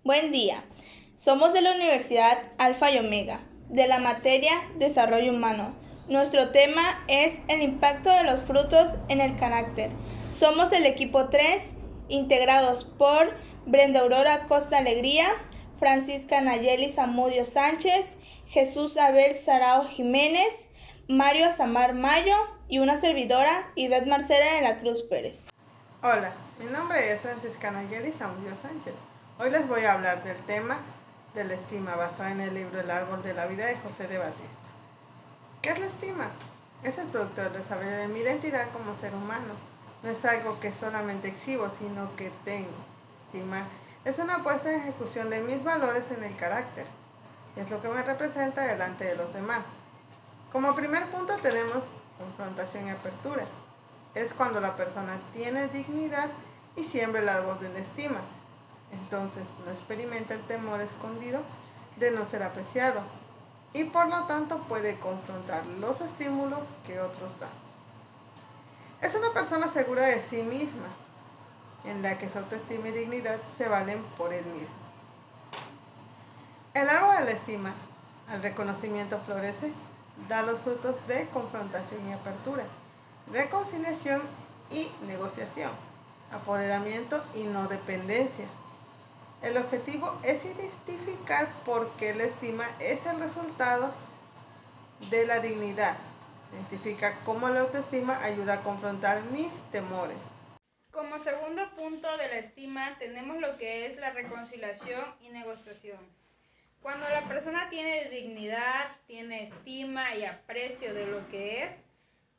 Buen día. Somos de la Universidad Alfa y Omega, de la materia Desarrollo Humano. Nuestro tema es el impacto de los frutos en el carácter. Somos el equipo 3, integrados por Brenda Aurora Costa Alegría, Francisca Nayeli Zamudio Sánchez, Jesús Abel Sarao Jiménez, Mario Azamar Mayo y una servidora, Ivette Marcela de la Cruz Pérez. Hola, mi nombre es Francisca Nayeli Zamudio Sánchez. Hoy les voy a hablar del tema de la estima basado en el libro El árbol de la vida de José de Batista. ¿Qué es la estima? Es el producto del desarrollo de mi identidad como ser humano. No es algo que solamente exhibo, sino que tengo. Estima es una puesta en ejecución de mis valores en el carácter. Es lo que me representa delante de los demás. Como primer punto tenemos confrontación y apertura. Es cuando la persona tiene dignidad y siembra el árbol de la estima. Entonces no experimenta el temor escondido de no ser apreciado y por lo tanto puede confrontar los estímulos que otros dan. Es una persona segura de sí misma, en la que su autoestima y dignidad se valen por él mismo. El árbol de la estima, al reconocimiento florece, da los frutos de confrontación y apertura, reconciliación y negociación, apoderamiento y no dependencia. El objetivo es identificar por qué la estima es el resultado de la dignidad. Identifica cómo la autoestima ayuda a confrontar mis temores. Como segundo punto de la estima tenemos lo que es la reconciliación y negociación. Cuando la persona tiene dignidad, tiene estima y aprecio de lo que es,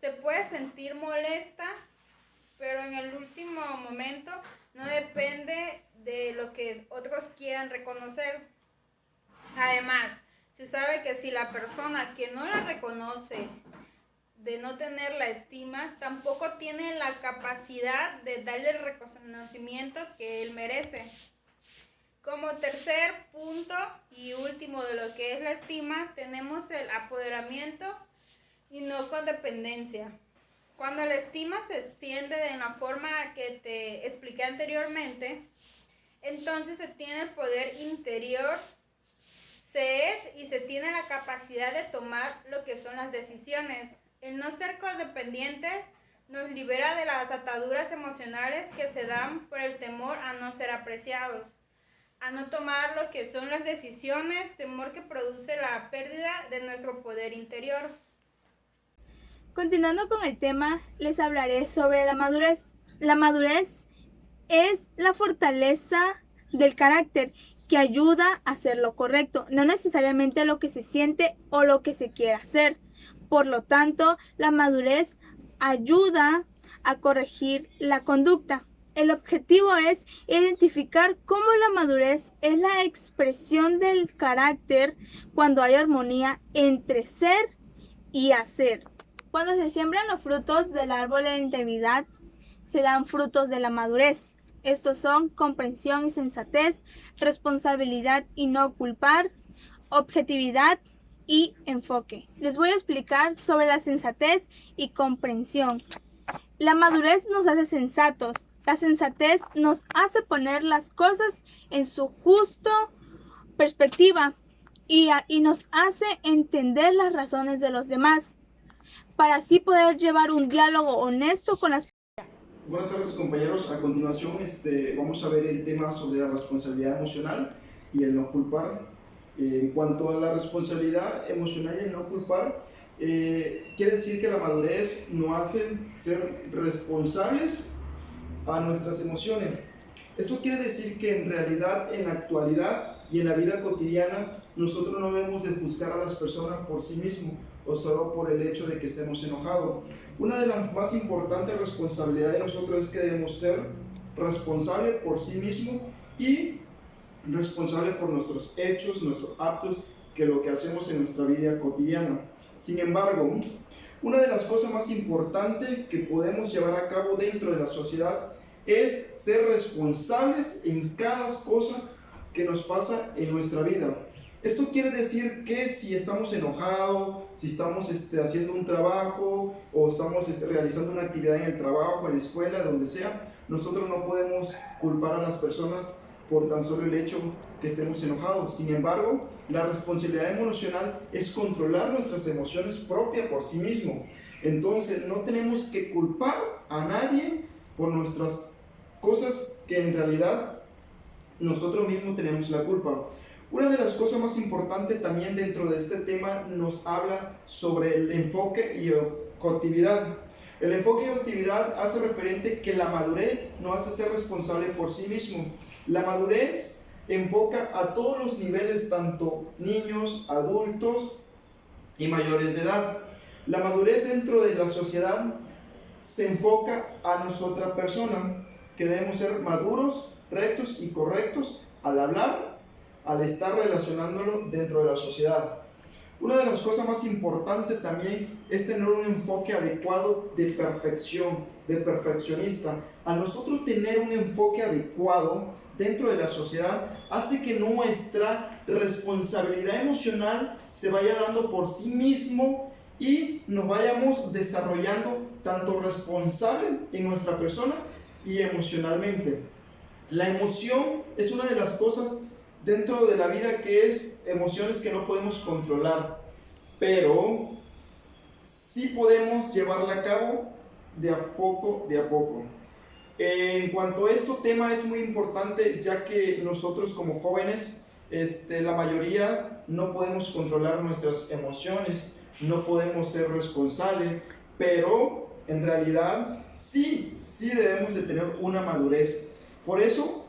se puede sentir molesta, pero en el último momento no depende de lo que otros quieran reconocer. Además, se sabe que si la persona que no la reconoce, de no tener la estima, tampoco tiene la capacidad de darle el reconocimiento que él merece. Como tercer punto y último de lo que es la estima, tenemos el apoderamiento y no codependencia. Cuando la estima se extiende de la forma que te expliqué anteriormente, entonces se tiene el poder interior, se es y se tiene la capacidad de tomar lo que son las decisiones. El no ser codependientes nos libera de las ataduras emocionales que se dan por el temor a no ser apreciados, a no tomar lo que son las decisiones, temor que produce la pérdida de nuestro poder interior. Continuando con el tema, les hablaré sobre la madurez. La madurez es la fortaleza del carácter que ayuda a hacer lo correcto, no necesariamente lo que se siente o lo que se quiera hacer. Por lo tanto, la madurez ayuda a corregir la conducta. El objetivo es identificar cómo la madurez es la expresión del carácter cuando hay armonía entre ser y hacer. Cuando se siembran los frutos del árbol de la integridad, se dan frutos de la madurez. Estos son comprensión y sensatez, responsabilidad y no culpar, objetividad y enfoque. Les voy a explicar sobre la sensatez y comprensión. La madurez nos hace sensatos. La sensatez nos hace poner las cosas en su justo perspectiva y nos hace entender las razones de los demás, para así poder llevar un diálogo honesto con las personas. Buenas tardes, compañeros. A continuación vamos a ver el tema sobre la responsabilidad emocional y el no culpar. En cuanto a la responsabilidad emocional y el no culpar, quiere decir que la madurez nos hace ser responsables a nuestras emociones. Esto quiere decir que en realidad, en la actualidad y en la vida cotidiana, nosotros no debemos de juzgar a las personas por sí mismos o solo por el hecho de que estemos enojados. Una de las más importantes responsabilidades de nosotros es que debemos ser responsables por sí mismos y responsables por nuestros hechos, nuestros actos, que lo que hacemos en nuestra vida cotidiana. Sin embargo, una de las cosas más importantes que podemos llevar a cabo dentro de la sociedad es ser responsables en cada cosa que nos pasa en nuestra vida. Esto quiere decir que si estamos enojados, si estamos haciendo un trabajo o estamos realizando una actividad en el trabajo, en la escuela, donde sea, nosotros no podemos culpar a las personas por tan solo el hecho que estemos enojados. Sin embargo, la responsabilidad emocional es controlar nuestras emociones propias por sí mismo. Entonces, no tenemos que culpar a nadie por nuestras cosas que en realidad nosotros mismos tenemos la culpa. Una de las cosas más importantes también dentro de este tema nos habla sobre el enfoque y objetividad. El enfoque y objetividad hace referente que la madurez nos hace ser responsable por sí mismo. La madurez enfoca a todos los niveles, tanto niños, adultos y mayores de edad. La madurez dentro de la sociedad se enfoca a nosotras personas, que debemos ser maduros, rectos y correctos al hablar, al estar relacionándonos dentro de la sociedad. Una de las cosas más importantes también es tener un enfoque adecuado de perfección, de perfeccionista. A nosotros tener un enfoque adecuado dentro de la sociedad hace que nuestra responsabilidad emocional se vaya dando por sí mismo y nos vayamos desarrollando tanto responsable en nuestra persona y emocionalmente. La emoción es una de las cosas dentro de la vida que es emociones que no podemos controlar, pero sí podemos llevarla a cabo de a poco, de a poco. En cuanto a este tema es muy importante, ya que nosotros como jóvenes, la mayoría no podemos controlar nuestras emociones, no podemos ser responsables, pero en realidad sí debemos de tener una madurez. Por eso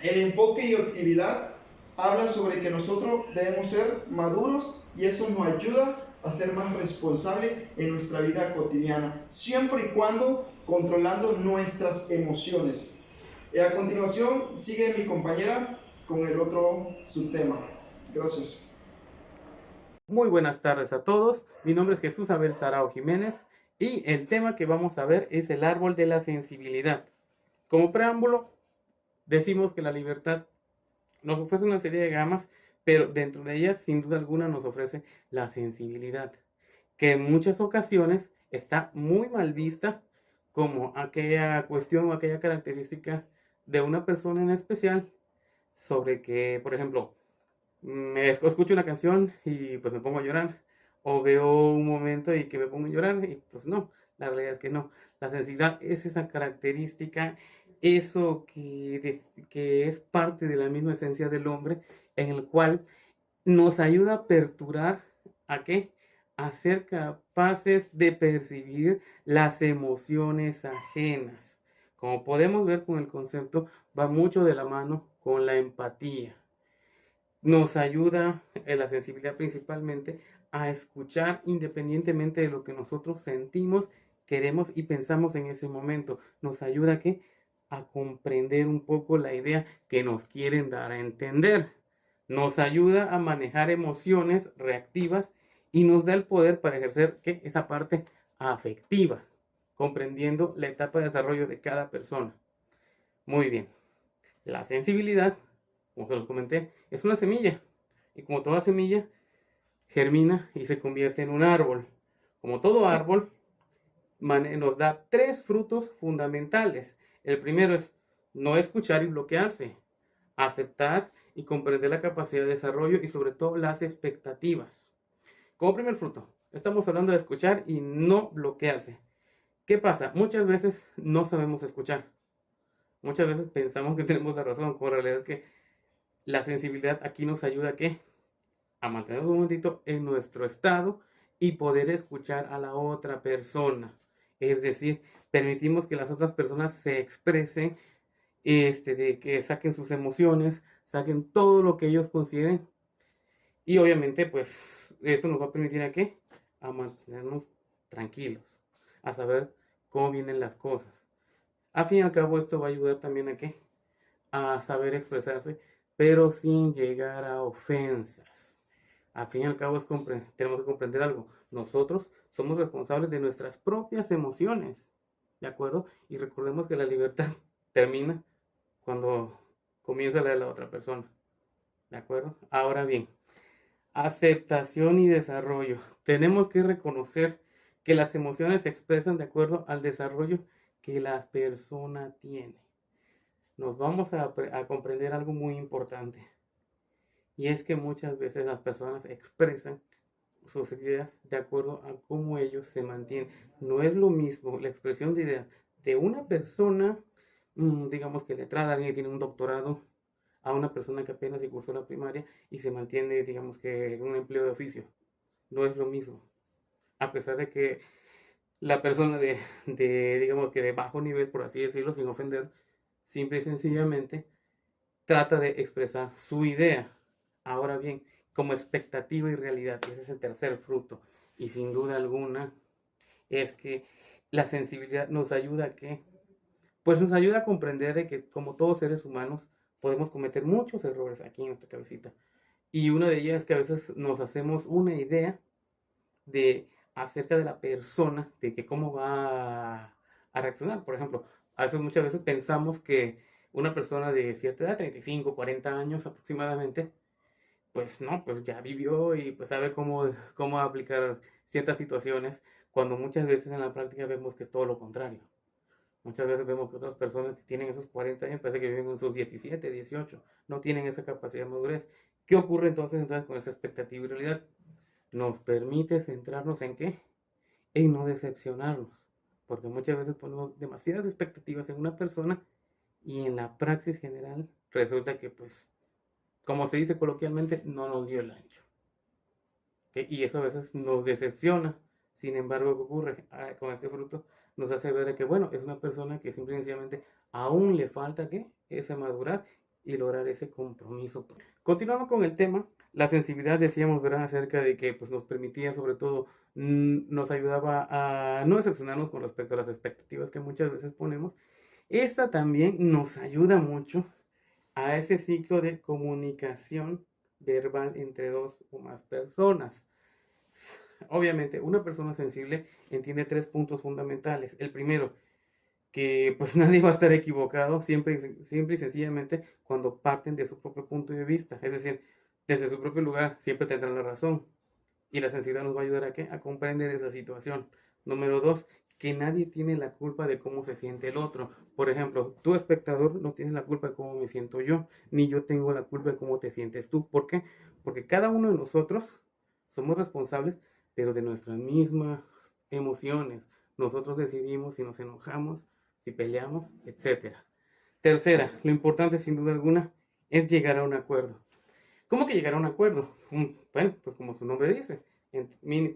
el enfoque y actividad habla sobre que nosotros debemos ser maduros y eso nos ayuda a ser más responsables en nuestra vida cotidiana, siempre y cuando controlando nuestras emociones. A continuación sigue mi compañera con el otro subtema. Gracias. Muy buenas tardes a todos. Mi nombre es Jesús Abel Sarao Jiménez y el tema que vamos a ver es el árbol de la sensibilidad. Como preámbulo, decimos que la libertad nos ofrece una serie de gamas, pero dentro de ellas, sin duda alguna, nos ofrece la sensibilidad, que en muchas ocasiones está muy mal vista como aquella cuestión o aquella característica de una persona en especial, sobre que, por ejemplo, escucho una canción y pues me pongo a llorar, o veo un momento y que me pongo a llorar y pues no, la realidad es que no. La sensibilidad es esa característica, eso que es parte de la misma esencia del hombre, en el cual nos ayuda a aperturar ¿a qué? A ser capaces de percibir las emociones ajenas. Como podemos ver con el concepto, va mucho de la mano con la empatía. Nos ayuda en la sensibilidad principalmente a escuchar independientemente de lo que nosotros sentimos, queremos y pensamos en ese momento. Nos ayuda ¿a qué? A comprender un poco la idea que nos quieren dar a entender. Nos ayuda a manejar emociones reactivas y nos da el poder para ejercer ¿qué? Esa parte afectiva, comprendiendo la etapa de desarrollo de cada persona. Muy bien. La sensibilidad, como se los comenté, es una semilla. Y como toda semilla, germina y se convierte en un árbol. Como todo árbol, nos da 3 frutos fundamentales. El primero es no escuchar y bloquearse. Aceptar y comprender la capacidad de desarrollo y sobre todo las expectativas. Como primer fruto, estamos hablando de escuchar y no bloquearse. ¿Qué pasa? Muchas veces no sabemos escuchar. Muchas veces pensamos que tenemos la razón, cuando en realidad es que la sensibilidad aquí nos ayuda ¿a qué? A mantenernos un momentito en nuestro estado y poder escuchar a la otra persona. Es decir, permitimos que las otras personas se expresen, de que saquen sus emociones, saquen todo lo que ellos consideren. Y obviamente, pues, esto nos va a permitir ¿a qué? A mantenernos tranquilos, a saber cómo vienen las cosas. Al fin y al cabo, esto va a ayudar también ¿a qué? A saber expresarse, pero sin llegar a ofensas. Al fin y al cabo, tenemos que comprender algo. Nosotros somos responsables de nuestras propias emociones, ¿de acuerdo? Y recordemos que la libertad termina cuando comienza la de la otra persona, ¿de acuerdo? Ahora bien, aceptación y desarrollo. Tenemos que reconocer que las emociones se expresan de acuerdo al desarrollo que la persona tiene. Nos vamos a comprender algo muy importante. Y es que muchas veces las personas expresan sus ideas de acuerdo a cómo ellos se mantienen. No es lo mismo la expresión de ideas de una persona, digamos que letrada, alguien que tiene un doctorado, a una persona que apenas si cursó la primaria y se mantiene, digamos que en un empleo de oficio. No es lo mismo. A pesar de que la persona digamos que de bajo nivel, por así decirlo, sin ofender, simple y sencillamente trata de expresar su idea. Ahora bien, como expectativa y realidad, ese es el tercer fruto. Y sin duda alguna, es que la sensibilidad nos ayuda a que, pues nos ayuda a comprender de que como todos seres humanos podemos cometer muchos errores aquí en nuestra cabecita. Y una de ellas es que a veces nos hacemos una idea de acerca de la persona, de que cómo va a reaccionar. Por ejemplo, a veces muchas veces pensamos que una persona de cierta edad, 35, 40 años aproximadamente, pues no, pues ya vivió y pues sabe cómo aplicar ciertas situaciones, cuando muchas veces en la práctica vemos que es todo lo contrario. Muchas veces vemos que otras personas que tienen esos 40 años, parece que viven en sus 17, 18, no tienen esa capacidad de madurez. ¿Qué ocurre entonces con esa expectativa y realidad? Nos permite centrarnos en qué, en no decepcionarnos, porque muchas veces ponemos demasiadas expectativas en una persona y en la praxis general resulta que, pues, como se dice coloquialmente, no nos dio el ancho. ¿Ok? Y eso a veces nos decepciona. Sin embargo, ¿qué ocurre? Con este fruto nos hace ver que, bueno, es una persona que simplemente aún le falta ¿qué? Ese madurar y lograr ese compromiso. Continuando con el tema, la sensibilidad decíamos, ¿verdad? Acerca de que pues, nos permitía, sobre todo, nos ayudaba a no decepcionarnos con respecto a las expectativas que muchas veces ponemos. Esta también nos ayuda mucho a ese ciclo de comunicación verbal entre dos o más personas. Obviamente, una persona sensible entiende tres puntos fundamentales. El primero, que pues nadie va a estar equivocado siempre y sencillamente cuando parten de su propio punto de vista. Es decir, desde su propio lugar siempre tendrán la razón. Y la sensibilidad nos va a ayudar a ¿qué? A comprender esa situación. Número dos, que nadie tiene la culpa de cómo se siente el otro. Por ejemplo, tú espectador no tienes la culpa de cómo me siento yo, ni yo tengo la culpa de cómo te sientes tú. ¿Por qué? Porque cada uno de nosotros somos responsables, pero de nuestras mismas emociones. Nosotros decidimos si nos enojamos, si peleamos, etcétera. Tercera, lo importante sin duda alguna es llegar a un acuerdo. ¿Cómo que llegar a un acuerdo? Bueno, pues como su nombre dice,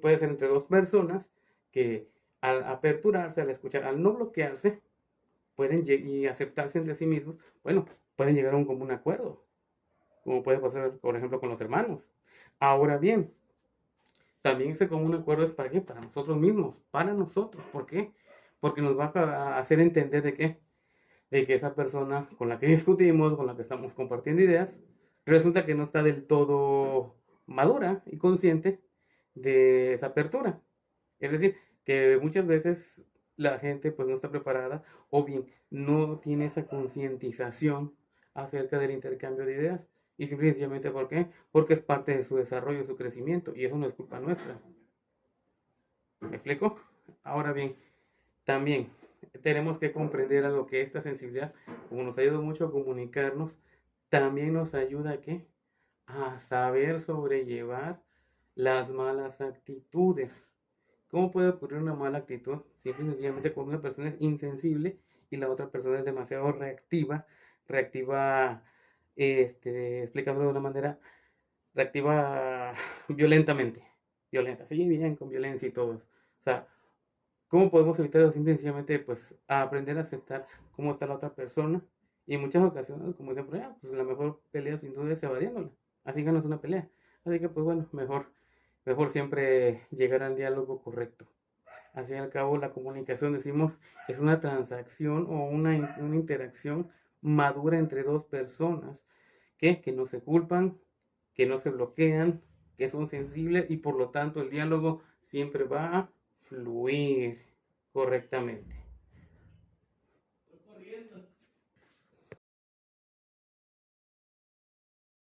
puede ser entre dos personas que al aperturarse, al escuchar, al no bloquearse, pueden y aceptarse entre sí mismos, bueno, pueden llegar a un común acuerdo, como puede pasar, por ejemplo, con los hermanos. Ahora bien, también ese común acuerdo es para qué, para nosotros mismos, para nosotros. ¿Por qué? Porque nos va a hacer entender de que esa persona con la que discutimos, con la que estamos compartiendo ideas, resulta que no está del todo madura y consciente de esa apertura. Es decir, que muchas veces la gente pues no está preparada o bien no tiene esa concientización acerca del intercambio de ideas. Y simplemente ¿por qué? Porque es parte de su desarrollo, su crecimiento, y eso no es culpa nuestra. ¿Me explico? Ahora bien, también tenemos que comprender algo, que esta sensibilidad, como nos ayuda mucho a comunicarnos, también nos ayuda a ¿qué? A saber sobrellevar las malas actitudes. ¿Cómo puede ocurrir una mala actitud? Simple y sencillamente cuando una persona es insensible y la otra persona es demasiado reactiva, explicándolo de una manera, reactiva violenta, sí, bien, con violencia y todo. O sea, ¿cómo podemos evitar eso? Simple y sencillamente, pues, a aprender a aceptar cómo está la otra persona. Y en muchas ocasiones, como dicen por allá, pues la mejor pelea sin duda es evadiéndola. Así ganas una pelea. Así que, pues bueno, mejor siempre llegar al diálogo correcto. Así al cabo, la comunicación, decimos, es una transacción o una interacción madura entre dos personas que no se culpan, que no se bloquean, que son sensibles y por lo tanto el diálogo siempre va a fluir correctamente.